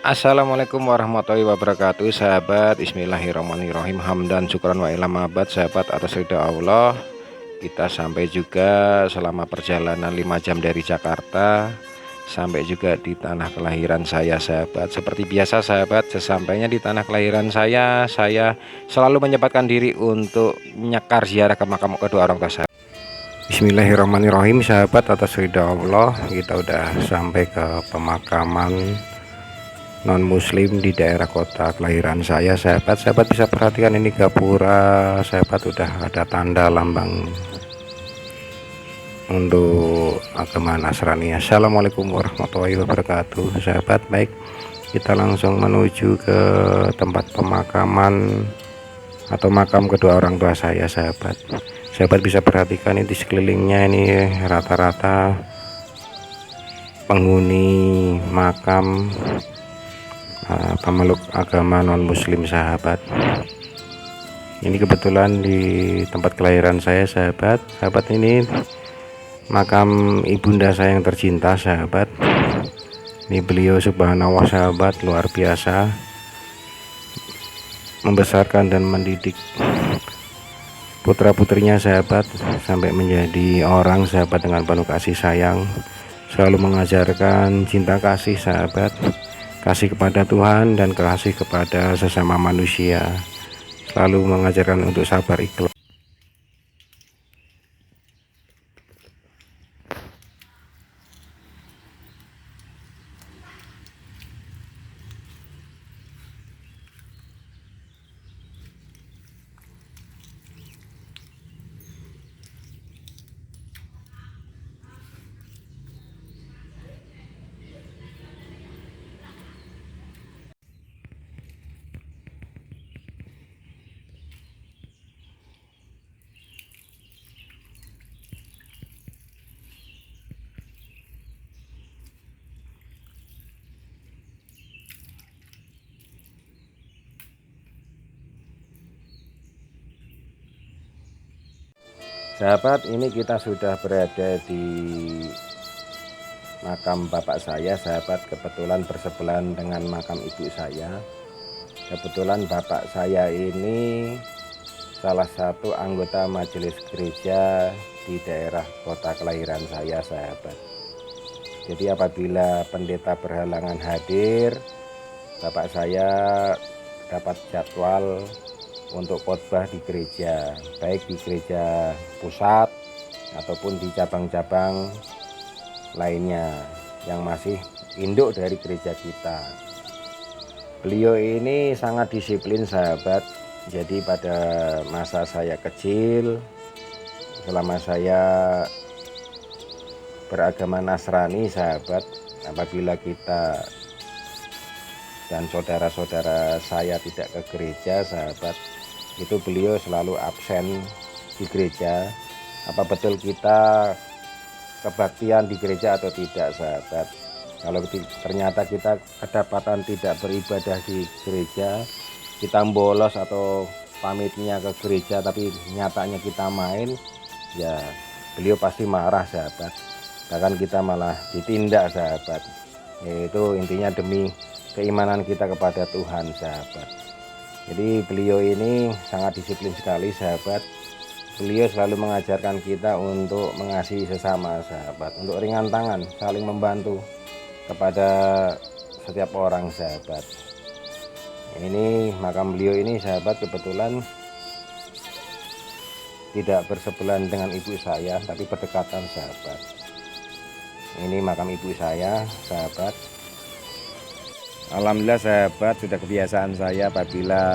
Assalamualaikum warahmatullahi wabarakatuh, sahabat. Bismillahirrahmanirrahim. Hamdan syukran wa ilam abad, sahabat, atas ridha Allah. Kita sampai juga selama perjalanan 5 jam dari Jakarta, sampai juga di tanah kelahiran saya, sahabat. Seperti biasa, sahabat, sesampainya di tanah kelahiran saya selalu menyempatkan diri untuk nyekar ziarah ke makam kedua orang tua saya. Bismillahirrahmanirrahim, sahabat, atas ridha Allah kita udah sampai ke pemakaman non muslim di daerah kota kelahiran saya, sahabat. Sahabat bisa perhatikan ini gapura, sahabat, udah ada tanda lambang untuk agama Nasrani. Assalamualaikum warahmatullahi wabarakatuh, sahabat. Baik, kita langsung menuju ke tempat pemakaman atau makam kedua orang tua saya, sahabat. Sahabat bisa perhatikan ini di sekelilingnya ini rata-rata penghuni makam pemeluk agama non muslim, sahabat. Ini kebetulan di tempat kelahiran saya, sahabat. Sahabat, ini makam ibunda saya yang tercinta, sahabat. Ini beliau subhanallah, sahabat, luar biasa membesarkan dan mendidik putra putrinya, sahabat, sampai menjadi orang, sahabat, dengan penuh kasih sayang, selalu mengajarkan cinta kasih, sahabat, kasih kepada Tuhan dan kasih kepada sesama manusia, selalu mengajarkan untuk sabar ikhlas. Sahabat, ini kita sudah berada di makam bapak saya, sahabat. Kebetulan bersebelahan dengan makam ibu saya. Kebetulan bapak saya ini salah satu anggota majelis gereja di daerah kota kelahiran saya, sahabat. Jadi apabila pendeta berhalangan hadir, bapak saya dapat jadwal untuk khotbah di gereja, baik di gereja pusat ataupun di cabang-cabang lainnya yang masih induk dari gereja kita. Beliau ini sangat disiplin, sahabat. Jadi pada masa saya kecil, selama saya beragama Nasrani, sahabat, apabila kita dan saudara-saudara saya tidak ke gereja, sahabat, itu beliau selalu absen di gereja. Apa betul kita kebaktian di gereja atau tidak, sahabat? Kalau ternyata kita kedapatan tidak beribadah di gereja, kita bolos atau pamitnya ke gereja tapi nyatanya kita main, ya beliau pasti marah, sahabat. Bahkan kita malah ditindak, sahabat. Itu intinya demi keimanan kita kepada Tuhan, sahabat. Jadi beliau ini sangat disiplin sekali, sahabat. Beliau selalu mengajarkan kita untuk mengasihi sesama, sahabat, untuk ringan tangan, saling membantu kepada setiap orang, sahabat. Ini makam beliau ini, sahabat, kebetulan tidak bersebelahan dengan ibu saya, tapi berdekatan, sahabat. Ini makam ibu saya, sahabat. Alhamdulillah, sahabat, sudah kebiasaan saya apabila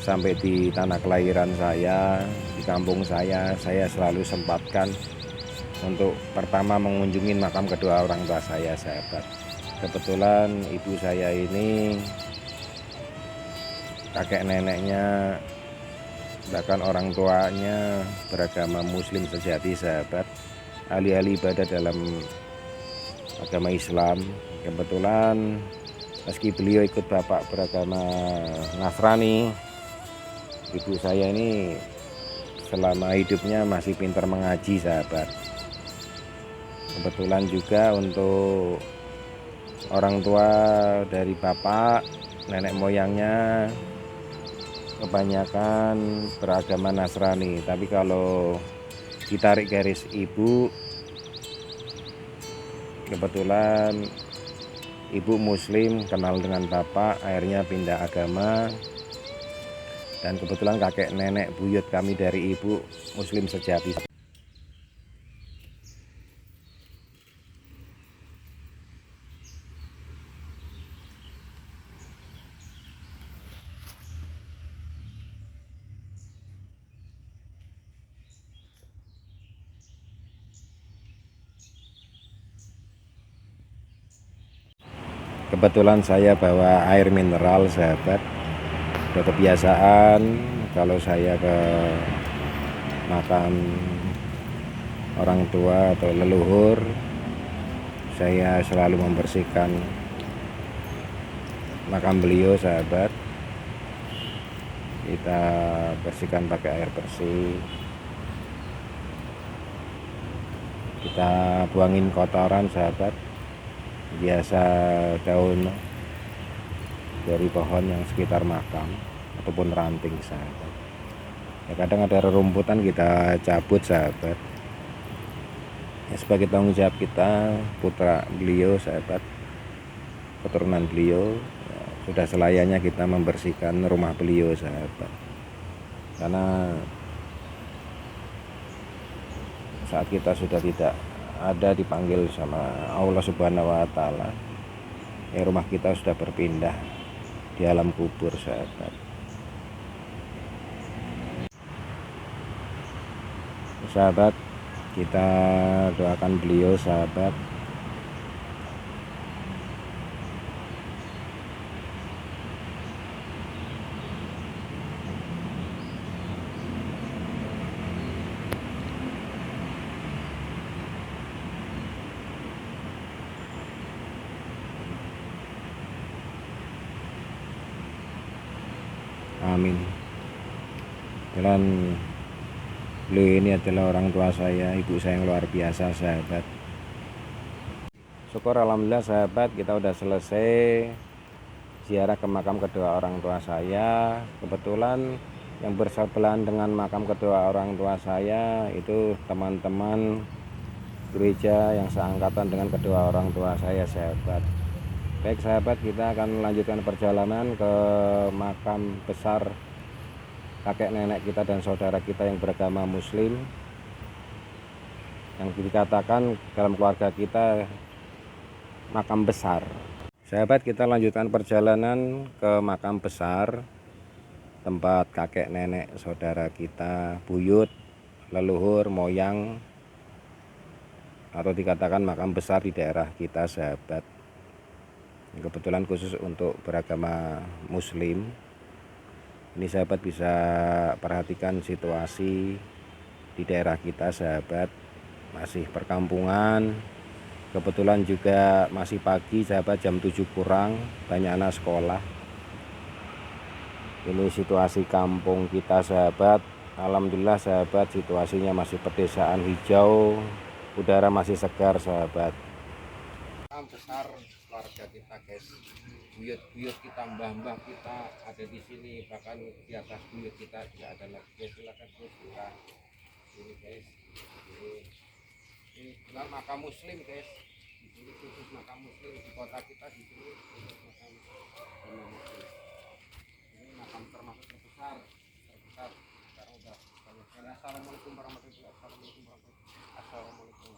sampai di tanah kelahiran saya, di kampung saya selalu sempatkan untuk pertama mengunjungi makam kedua orang tua saya, sahabat. Kebetulan ibu saya ini kakek neneknya, bahkan orang tuanya beragama muslim sejati, sahabat, ahli-ahli ibadah dalam agama Islam. Kebetulan meski beliau ikut bapak beragama Nasrani, ibu saya ini selama hidupnya masih pintar mengaji, sahabat. Kebetulan juga untuk orang tua dari bapak, nenek moyangnya kebanyakan beragama Nasrani, tapi kalau ditarik garis ibu, kebetulan ibu muslim, kenal dengan bapak, akhirnya pindah agama, dan kebetulan kakek nenek buyut kami dari ibu muslim sejati. Kebetulan saya bawa air mineral sahabat. Udah kebiasaan kalau saya ke makam orang tua atau leluhur, saya selalu membersihkan makam beliau sahabat. Kita bersihkan pakai air bersih, kita buangin kotoran sahabat, biasa daun dari pohon yang sekitar makam ataupun ranting sahabat. Ya, kadang ada rerumputan kita cabut sahabat, ya, sebagai tanggung jawab kita, putra beliau sahabat, keturunan beliau, ya, sudah selayaknya kita membersihkan rumah beliau sahabat. Karena saat kita sudah tidak ada dipanggil sama Allah Subhanahu wa Ta'ala, ya, rumah kita sudah berpindah di alam kubur sahabat. Sahabat, kita doakan beliau sahabat. Amin. Dan beliau ini adalah orang tua saya, ibu saya yang luar biasa sahabat. Syukur alhamdulillah sahabat, kita udah selesai ziarah ke makam kedua orang tua saya. Kebetulan yang bersebelahan dengan makam kedua orang tua saya itu teman-teman gereja yang seangkatan dengan kedua orang tua saya sahabat. Baik sahabat, kita akan melanjutkan perjalanan ke makam besar kakek nenek kita dan saudara kita yang beragama muslim, yang dikatakan dalam keluarga kita makam besar. Sahabat, kita lanjutkan perjalanan ke makam besar, tempat kakek nenek saudara kita, buyut, leluhur, moyang, atau dikatakan makam besar di daerah kita sahabat. Kebetulan khusus untuk beragama muslim. Ini sahabat bisa perhatikan situasi di daerah kita sahabat, masih perkampungan. Kebetulan juga masih pagi sahabat, jam 7 kurang, banyak anak sekolah. Ini situasi kampung kita sahabat. Alhamdulillah sahabat, situasinya masih pedesaan hijau, udara masih segar sahabat. Besar keluarga kita guys, buyut-buyut kita, mbah-mbah kita ada di sini, bahkan di atas buyut kita juga ada lagi guys. Silakan guys, buka ini guys. Ini adalah makam muslim guys. Di sini khusus makam muslim di kota kita, di sini khusus makam muslim. Ini makam termasuk terbesar sekarang udah banyak. Assalamualaikum warahmatullahi wabarakatuh. Assalamualaikum.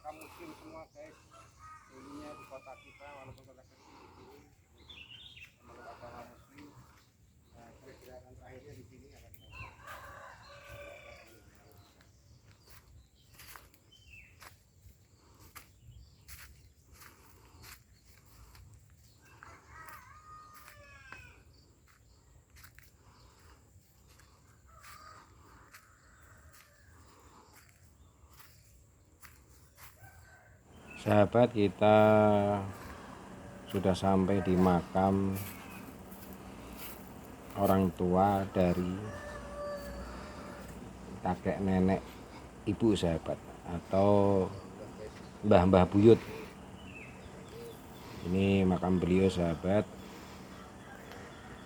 Muslim semua guys, dulunya di kota kita walaupun kota kecil di sini memeluk agama muslim. Nah, kira-kira terakhirnya di sini akan Sahabat, kita sudah sampai di makam orang tua dari kakek nenek ibu sahabat, atau mbah-mbah buyut. Ini makam beliau sahabat.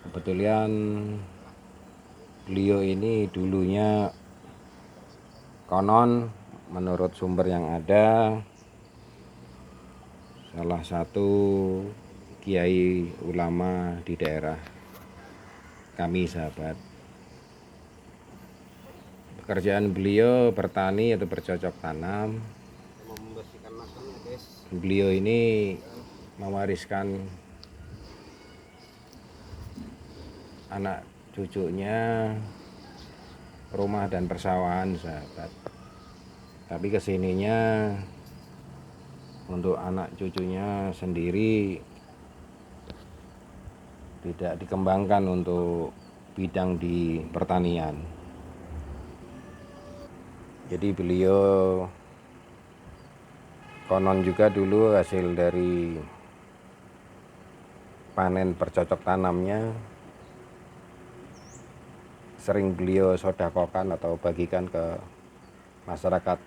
Kebetulan beliau ini dulunya konon menurut sumber yang ada salah satu kiai ulama di daerah kami sahabat. Pekerjaan beliau bertani atau bercocok tanam. Beliau ini mewariskan anak cucunya rumah dan persawahan sahabat. Tapi kesininya untuk anak cucunya sendiri tidak dikembangkan untuk bidang di pertanian. Jadi beliau konon juga dulu hasil dari panen bercocok tanamnya sering beliau sodakokan atau bagikan ke masyarakat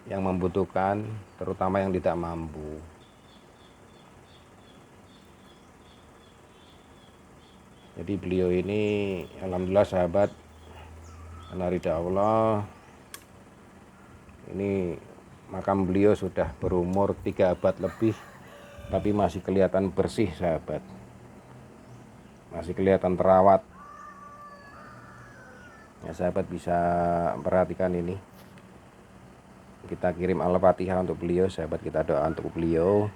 yang membutuhkan, terutama yang tidak mampu. Jadi beliau ini alhamdulillah sahabat, karena ridha Allah, ini makam beliau sudah berumur 3 abad lebih, tapi masih kelihatan bersih sahabat, masih kelihatan terawat. Ya sahabat bisa perhatikan ini. Kita kirim al-fatihah untuk beliau sahabat, kita doa untuk beliau.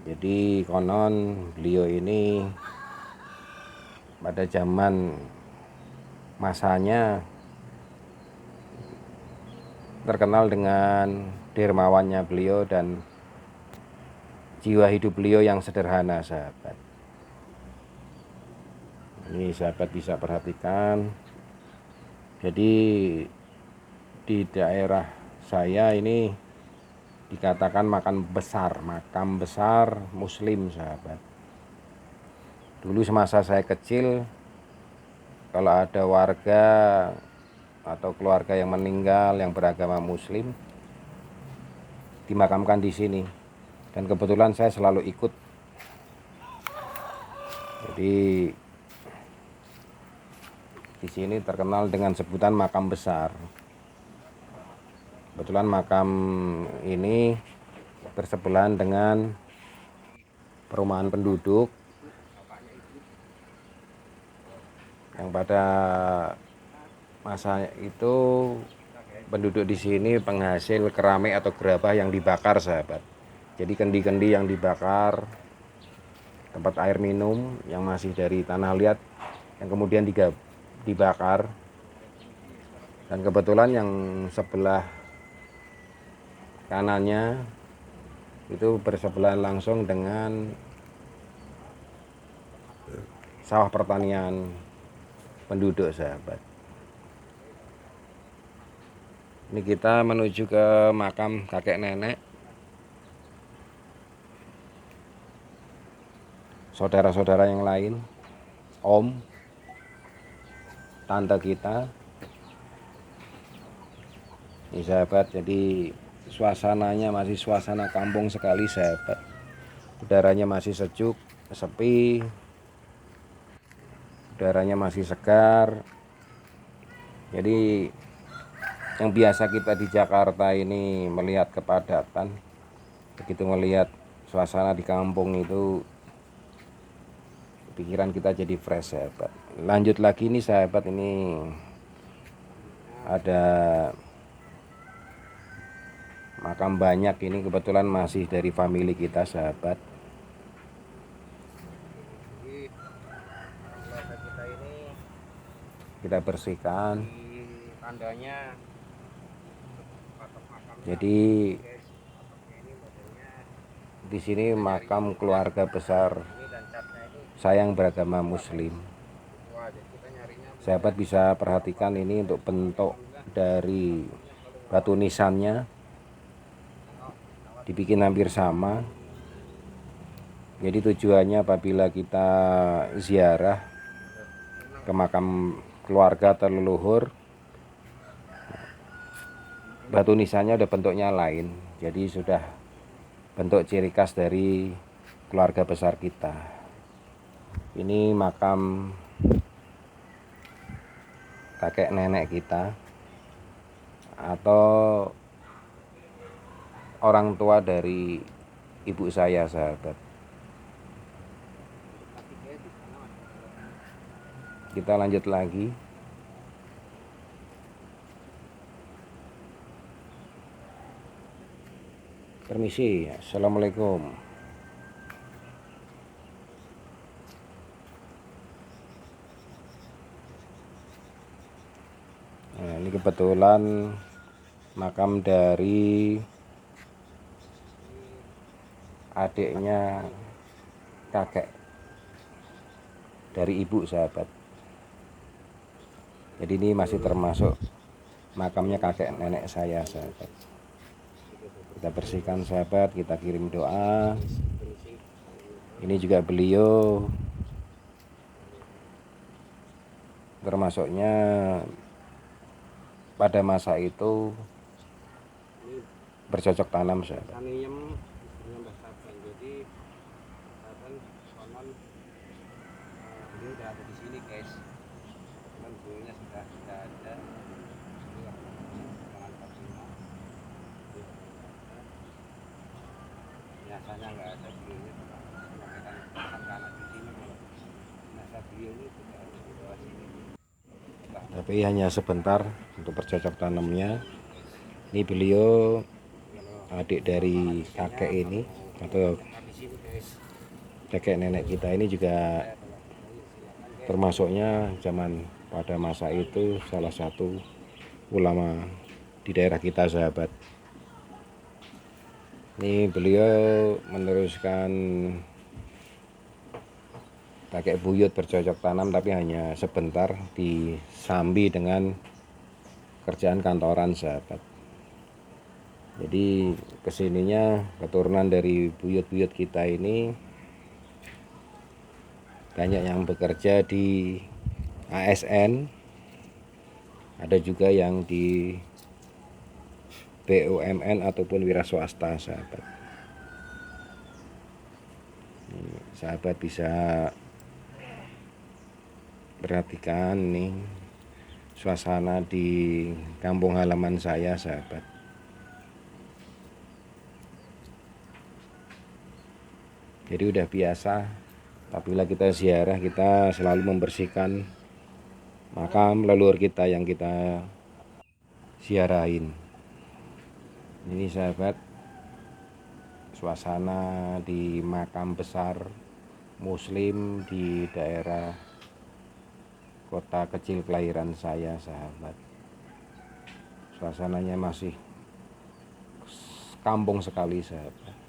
Jadi konon beliau ini pada zaman masanya terkenal dengan dermawannya beliau dan jiwa hidup beliau yang sederhana sahabat. Ini sahabat bisa perhatikan. Jadi di daerah saya ini dikatakan makam besar muslim sahabat. Dulu semasa saya kecil, kalau ada warga atau keluarga yang meninggal yang beragama muslim dimakamkan di sini, dan kebetulan saya selalu ikut. Jadi di sini terkenal dengan sebutan makam besar. Kebetulan makam ini bersebelahan dengan perumahan penduduk yang pada masa itu penduduk di sini penghasil keramik atau gerabah yang dibakar sahabat. Jadi kendi-kendi yang dibakar, tempat air minum yang masih dari tanah liat yang kemudian dibakar. Dan kebetulan yang sebelah kanannya itu bersebelahan langsung dengan sawah pertanian penduduk sahabat. Ini kita menuju ke makam kakek nenek, saudara-saudara yang lain, om, tante kita. Ini sahabat, jadi suasananya masih suasana kampung sekali sahabat. Udaranya masih sejuk, sepi, udaranya masih segar. Jadi yang biasa kita di Jakarta ini melihat kepadatan, begitu melihat suasana di kampung itu pikiran kita jadi fresh sahabat. Lanjut lagi nih sahabat, ini ada makam banyak, ini kebetulan masih dari family kita sahabat. Keluarga kita ini kita bersihkan tandanya. Jadi di sini makam keluarga besar saya yang beragama muslim. Sahabat bisa perhatikan ini untuk bentuk dari batu nisannya. dibikin hampir sama. Jadi tujuannya apabila kita ziarah ke makam keluarga atau leluhur, batu nisannya udah bentuknya lain, jadi sudah bentuk ciri khas dari keluarga besar kita. Ini makam kakek nenek kita atau orang tua dari ibu saya, sahabat. Kita lanjut lagi. Permisi, assalamualaikum. Nah, ini kebetulan makam dari adiknya kakek dari ibu, sahabat. Jadi ini masih termasuk makamnya kakek nenek saya, sahabat. Kita bersihkan, sahabat, kita kirim doa. Ini juga beliau termasuknya pada masa itu bercocok tanam, sahabat. Jadi konon beliau udah ada di sini, guys. Kan beliaunya sudah ada. Biasanya nggak ada beliaunya, menyampaikan anak di sini. Masa beliau ini tidak ada di bawah sini. Tapi hanya sebentar untuk bercocok tanamnya. Ini beliau adik dari kakek ini atau kakek nenek kita ini juga termasuknya zaman pada masa itu salah satu ulama di daerah kita, sahabat. Ini beliau meneruskan kakek buyut bercocok tanam, tapi hanya sebentar disambi dengan kerjaan kantoran, sahabat. Jadi kesininya keturunan dari buyut-buyut kita ini banyak yang bekerja di ASN, ada juga yang di BUMN ataupun wira swasta, sahabat. Sahabat bisa perhatikan nih suasana di kampung halaman saya, sahabat. Jadi udah biasa apabila kita ziarah, kita selalu membersihkan makam leluhur kita yang kita ziarahin. Ini, sahabat, suasana di makam besar muslim di daerah kota kecil kelahiran saya, sahabat. Suasananya masih kampung sekali, sahabat.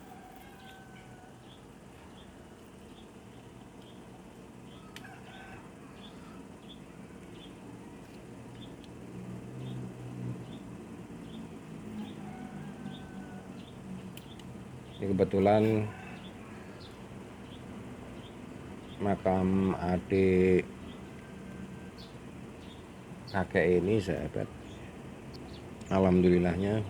Ini kebetulan makam adik kakek ini, sahabat, alhamdulillahnya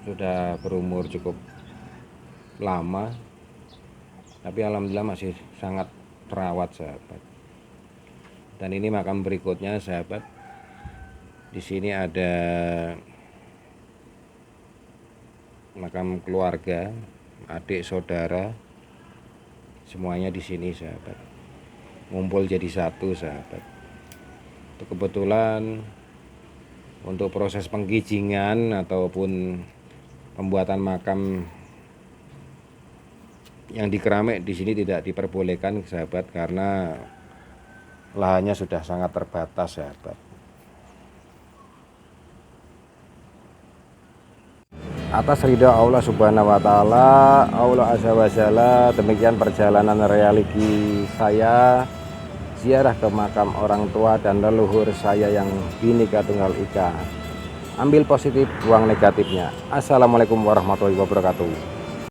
sudah berumur cukup lama, tapi alhamdulillah masih sangat terawat, sahabat. Dan ini makam berikutnya, sahabat. Di sini ada makam keluarga, adik, saudara, semuanya di sini, sahabat. Ngumpul jadi satu, sahabat. Itu kebetulan untuk proses penggijingan ataupun pembuatan makam yang di keramik di sini tidak diperbolehkan, sahabat, karena lahannya sudah sangat terbatas, sahabat. Atas ridha Allah Subhanahu wa taala, Allah azza wa jalla, demikian perjalanan religi saya ziarah ke makam orang tua dan leluhur saya yang Bhinneka Tunggal Ika. ambil positif, buang negatifnya. Assalamualaikum warahmatullahi wabarakatuh.